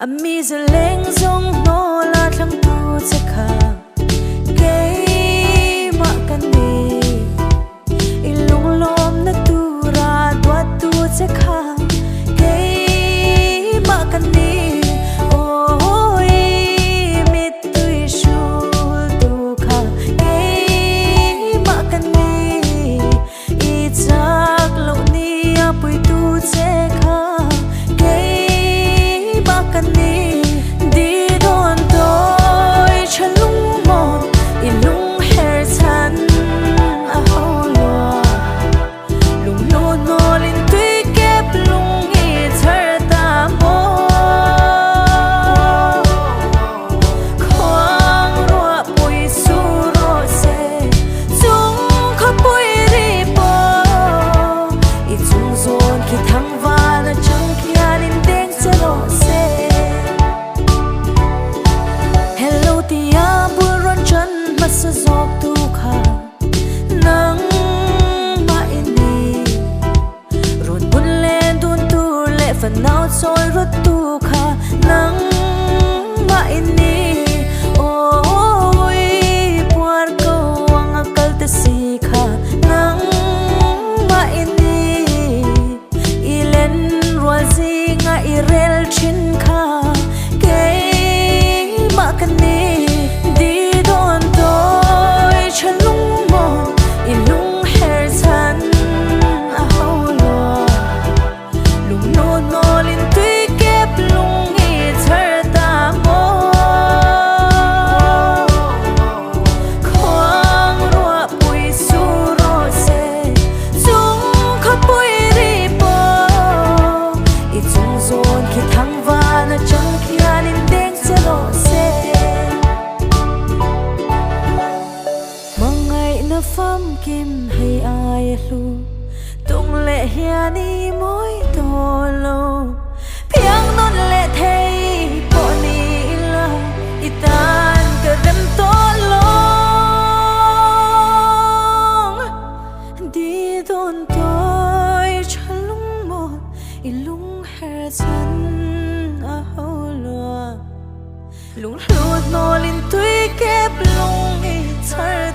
mi giờ lên giống nó là thằng tu sẽ khá cái mà cần đi ilung lom na tu ra đoạt tu sẽ khá cái mà cần đi ôi mít tui shul tu khá cái mà cần đi ít chắc lâu ni apui tu sẽ khá cần đi đi đón tôi cho lung một in lung hair tan a hao loa lung lô nô linh tuy kép lung i thở ta mô khoang roa bùi su rô se chung khó bùi đi bò i chung zôn khi thăng va na chung khi anin đen se rô se sa zok tu kha nang ma ini run bun len dun tu le fan nau choi rut tu kha nang ma ini oi puar ko ang akal te si kha nang ma ini ilen rual zi nga irel chin kha ke ma kan ni pham kim hay ai lu tung lệ hiani mối to lo piang non lệ thay bỏ ni la itan cơ đêm to long đi đón tôi cho lung một ilung hair tan a hao loa lung lút no lin tuy kép lung i thar